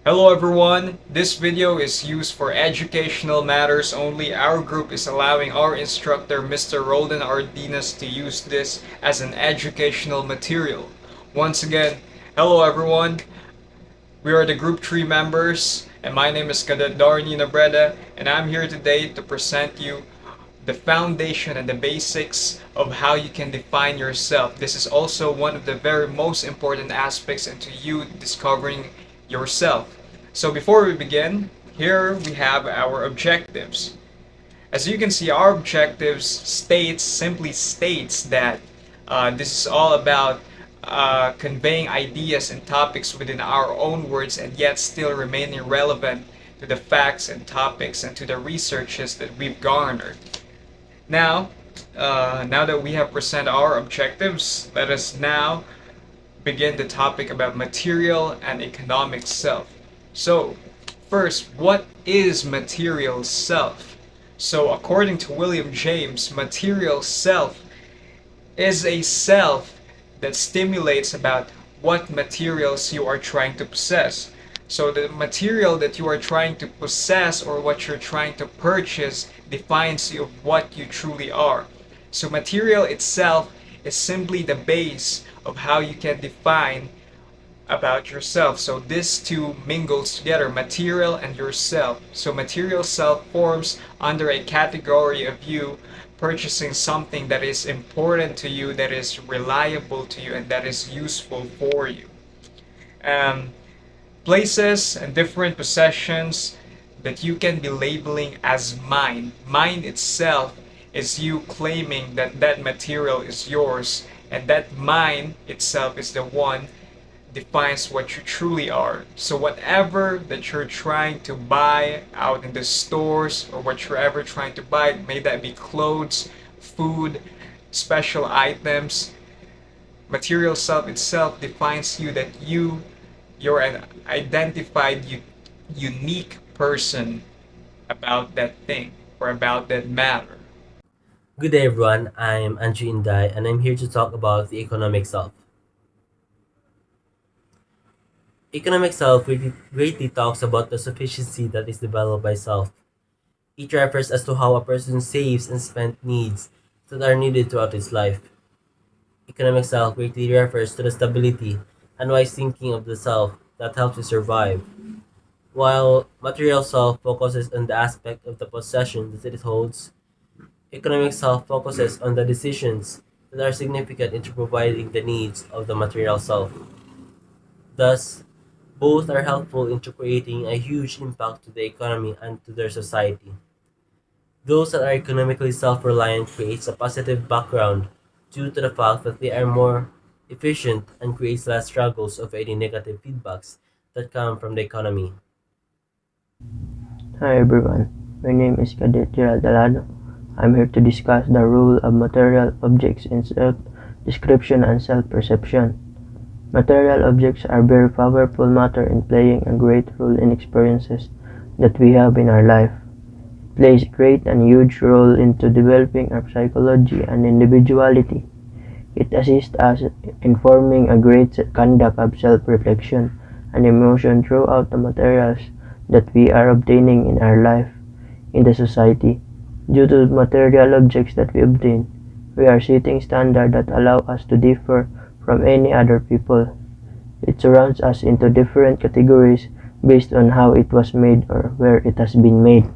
Hello everyone, this video is used for educational matters only. Our group is allowing our instructor Mr. Roldan Ardinas to use this as an educational material. Once again, hello everyone, we are the group 3 members and my name is Cadet Darny Nabreda and I'm here today to present you the foundation and the basics of how you can define yourself. This is also one of the very most important aspects into you discovering yourself. So before we begin, here we have our objectives. As you can see, our objectives simply states that this is all about conveying ideas and topics within our own words and yet still remaining relevant to the facts and topics and to the researches that we've garnered. Now, now that we have presented our objectives, let us now begin the topic about material and economic self. So, first, what is material self? So, according to William James, material self is a self that stimulates about what materials you are trying to possess. So the material that you are trying to possess or what you're trying to purchase defines you of what you truly are. So material itself is simply the base of how you can define about yourself. So this two mingles together, material and yourself. So material self forms under a category of you purchasing something that is important to you, that is reliable to you, and that is useful for you. Places and different possessions that you can be labeling as mine. Mine itself is you claiming that that material is yours, and that mine itself is the one defines what you truly are. So whatever that you're trying to buy out in the stores or what you're ever trying to buy, may that be clothes, food, special items, material self itself defines you, that you're an identified unique person about that thing or about that matter. Good day, everyone. I'm Andrew Inday, and I'm here to talk about the economic self. Economic self greatly talks about the sufficiency that is developed by self. It refers as to how a person saves and spends needs that are needed throughout his life. Economic self greatly refers to the stability and wise thinking of the self that helps you survive, while material self focuses on the aspect of the possession that it holds. Economic self focuses on the decisions that are significant into providing the needs of the material self. Thus, both are helpful into creating a huge impact to the economy and to their society. Those that are economically self-reliant creates a positive background due to the fact that they are more efficient and creates less struggles of any negative feedbacks that come from the economy. Hi everyone, my name is Cadet Gerald Alado. I'm here to discuss the role of material objects in self-description and self-perception. Material objects are very powerful matter in playing a great role in experiences that we have in our life. It plays a great and huge role into developing our psychology and individuality. It assists us in forming a great conduct of self-reflection and emotion throughout the materials that we are obtaining in our life, in the society. Due to material objects that we obtain, we are setting standards that allow us to differ from any other people. It surrounds us into different categories based on how it was made or where it has been made.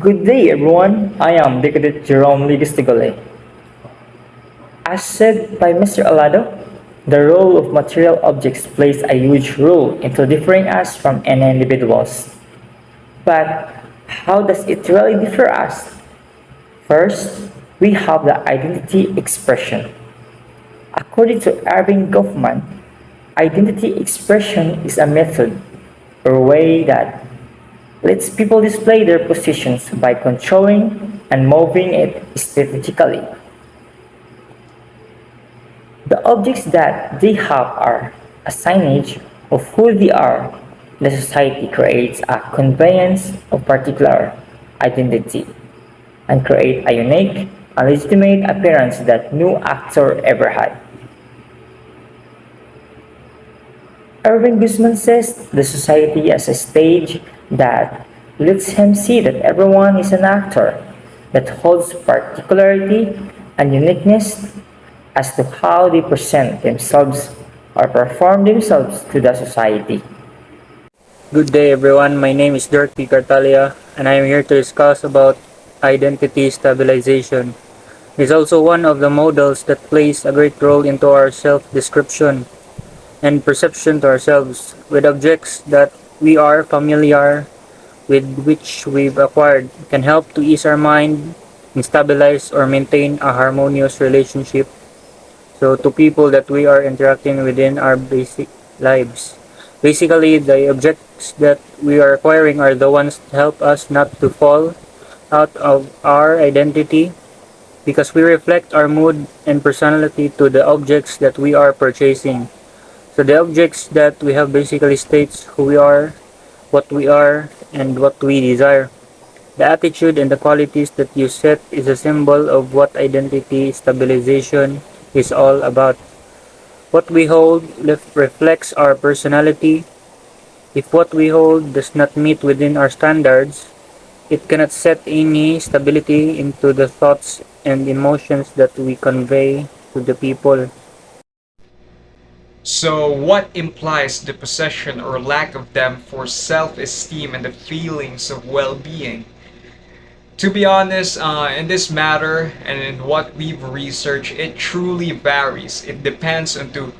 Good day, everyone. I am Decadent Jerome Ligistigole. As said by Mr. Alado, the role of material objects plays a huge role into differing us from any individuals. But how does it really differ us? First, we have the identity expression. According to Irving Goffman, identity expression is a method or way that lets people display their positions by controlling and moving it strategically. The objects that they have are a signage of who they are. The society creates a conveyance of particular identity and create a unique a legitimate appearance that no actor ever had. Irving Guzman says the society as a stage that lets him see that everyone is an actor, that holds particularity and uniqueness as to how they present themselves or perform themselves to the society. Good day everyone, my name is Dirk P. Cartalia and I am here to discuss about identity stabilization. It is also one of the models that plays a great role into our self-description and perception to ourselves with objects that we are familiar with, which we've acquired, can help to ease our mind and stabilize or maintain a harmonious relationship to people that we are interacting within our basic lives. Basically, the objects that we are acquiring are the ones that help us not to fall out of our identity, because we reflect our mood and personality to the objects that we are purchasing. So the objects that we have basically states who we are, and what we desire. The attitude and the qualities that you set is a symbol of what identity stabilization is all about. What we hold reflects our personality. If what we hold does not meet within our standards, it cannot set any stability into the thoughts and emotions that we convey to the people. So, what implies the possession or lack of them for self-esteem and the feelings of well-being? To be honest, in this matter and in what we've researched, it truly varies. It depends on to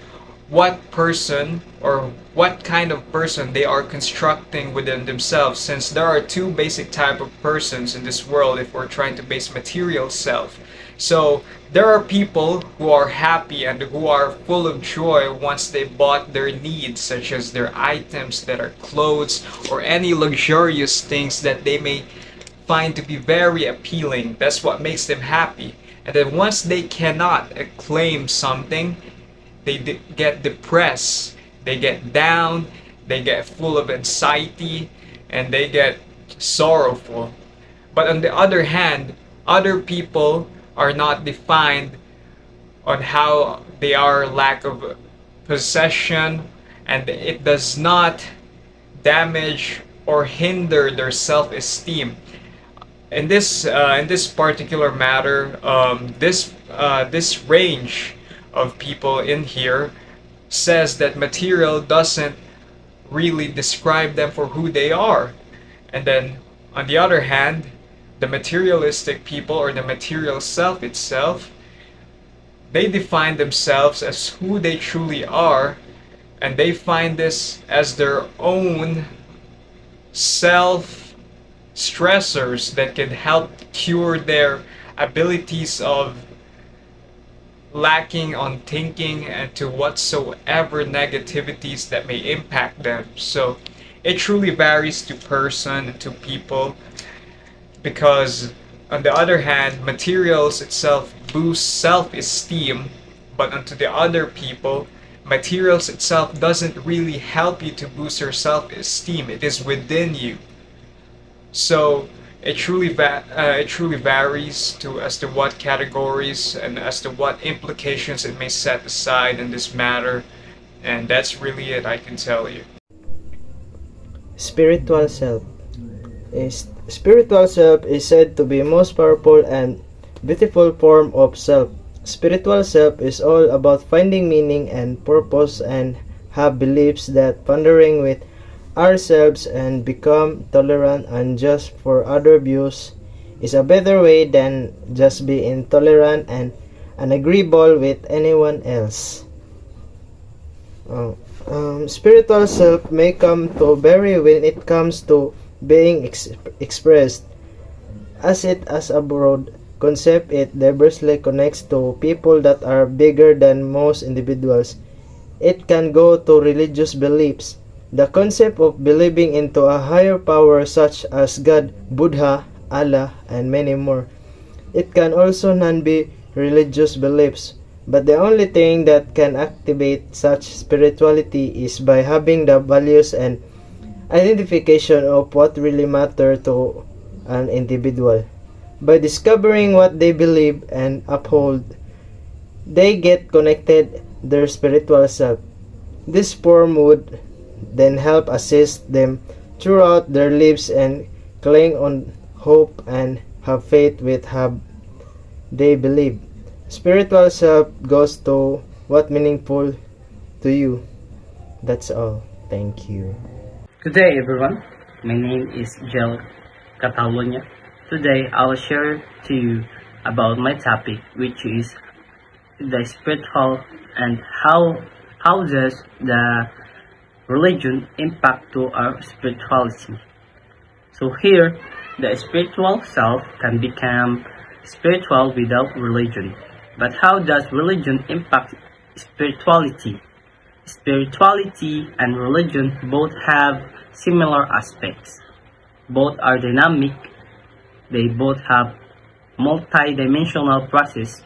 what person or what kind of person they are constructing within themselves, since there are two basic type of persons in this world if we're trying to base material self. So there are people who are happy and who are full of joy once they bought their needs, such as their items that are clothes or any luxurious things that they may find to be very appealing. That's what makes them happy. And then once they cannot claim something, they get depressed, they get down, they get full of anxiety, and they get sorrowful. But on the other hand, other people are not defined on how they are lack of possession, and it does not damage or hinder their self-esteem. In this particular matter, this range of people in here says that material doesn't really describe them for who they are. And then on the other hand, the materialistic people or the material self itself, they define themselves as who they truly are, and they find this as their own self stressors that can help cure their abilities of lacking on thinking and to whatsoever negativities that may impact them. So it truly varies to person and to people, because on the other hand, materials itself boosts self-esteem, but onto the other people, materials itself doesn't really help you to boost your self-esteem. It is within you. So it truly varies to as to what categories and as to what implications it may set aside in this matter, and that's really it I can tell you. Spiritual self. Spiritual self is said to be most powerful and beautiful form of self. Spiritual self is all about finding meaning and purpose, and have beliefs that pondering with ourselves and become tolerant and just for other views is a better way than just being intolerant and unagreeable with anyone else. Spiritual self may come to vary when it comes to being expressed, as it as a broad concept. It diversely connects to people that are bigger than most individuals. It can go to religious beliefs, the concept of believing into a higher power such as God, Buddha, Allah, and many more. It can also non-be religious beliefs, but the only thing that can activate such spirituality is by having the values and identification of what really matter to an individual. By discovering what they believe and uphold, they get connected their spiritual self. This form would then help assist them throughout their lives and cling on hope and have faith with have they believe. Spiritual self goes to what meaningful to you. That's all. Thank you. Good day, everyone. My name is Gel Catalonia. Today, I will share to you about my topic, which is the spiritual and how does the religion impact to our spirituality. So here, the spiritual self can become spiritual without religion. But how does religion impact spirituality? Spirituality and religion both have similar aspects. Both are dynamic. They both have multi-dimensional process.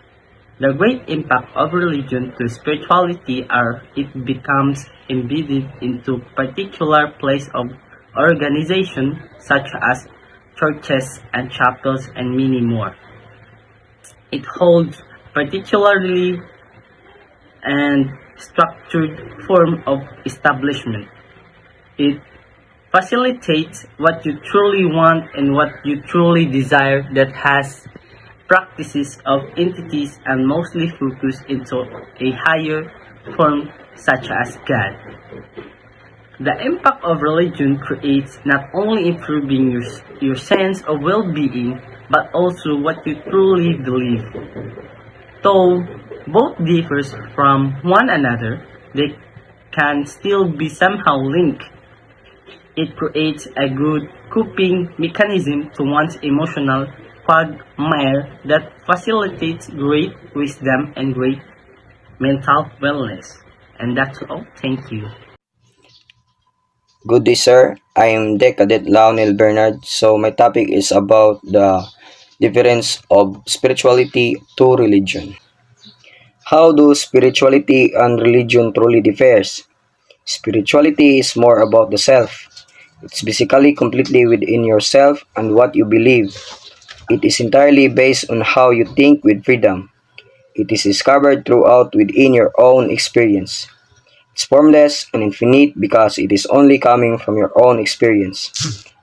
The great impact of religion to spirituality are it becomes embedded into particular place of organization such as churches and chapels and many more. It holds particularly and structured form of establishment. It facilitates what you truly want and what you truly desire that has practices of entities and mostly focus into a higher form such as God. The impact of religion creates not only improving your sense of well-being but also what you truly believe. Though both differs from one another, they can still be somehow linked. It creates a good coping mechanism to one's emotional quagmire that facilitates great wisdom and great mental wellness. And that's all. Thank you. Good day, sir. I am Decadet Launel Bernard. So my topic is about the difference of spirituality to religion. How do spirituality and religion truly differs? Spirituality is more about the self. It's basically completely within yourself and what you believe. It is entirely based on how you think with freedom. It is discovered throughout within your own experience. It's formless and infinite because it is only coming from your own experience.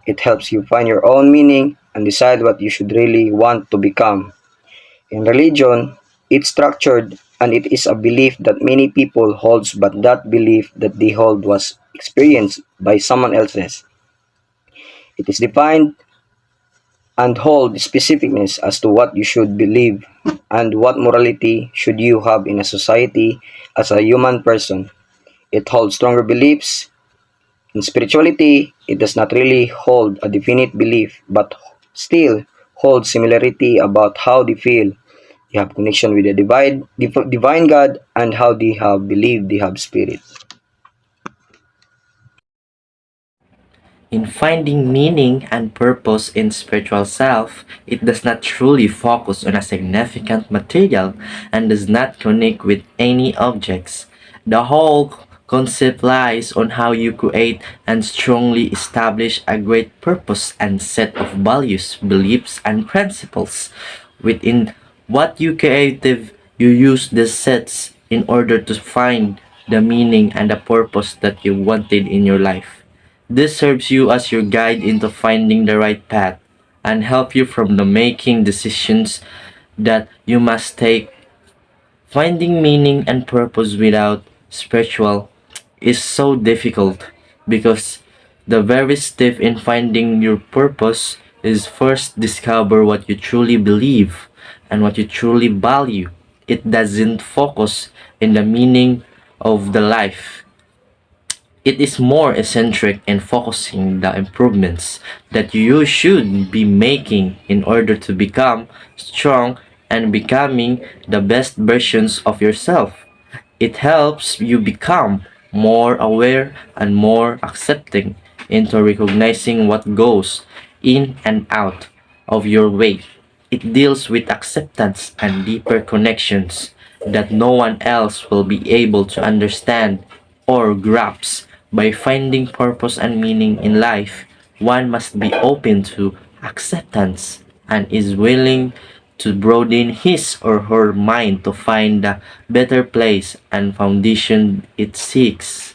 It helps you find your own meaning and decide what you should really want to become. In religion, it's structured and it is a belief that many people holds, but that belief that they hold was experienced by someone else's. It is defined and hold specificness as to what you should believe and what morality should you have in a society as a human person. It holds stronger beliefs. In spirituality, it does not really hold a definite belief, but still holds similarity about how they feel. They have connection with the divine God and how they have believed they have spirit. In finding meaning and purpose in spiritual self, it does not truly focus on a significant material and does not connect with any objects. The whole concept lies on how you create and strongly establish a great purpose and set of values, beliefs, and principles. Within what you creative, you use these sets in order to find the meaning and the purpose that you wanted in your life. This serves you as your guide into finding the right path and help you from the making decisions that you must take. Finding meaning and purpose without spiritual is so difficult because the very step in finding your purpose is first discover what you truly believe and what you truly value. It doesn't focus in the meaning of the life. It is more eccentric in focusing the improvements that you should be making in order to become strong and becoming the best versions of yourself. It helps you become more aware and more accepting into recognizing what goes in and out of your way. It deals with acceptance and deeper connections that no one else will be able to understand or grasp. By finding purpose and meaning in life, one must be open to acceptance and is willing to broaden his or her mind to find the better place and foundation it seeks.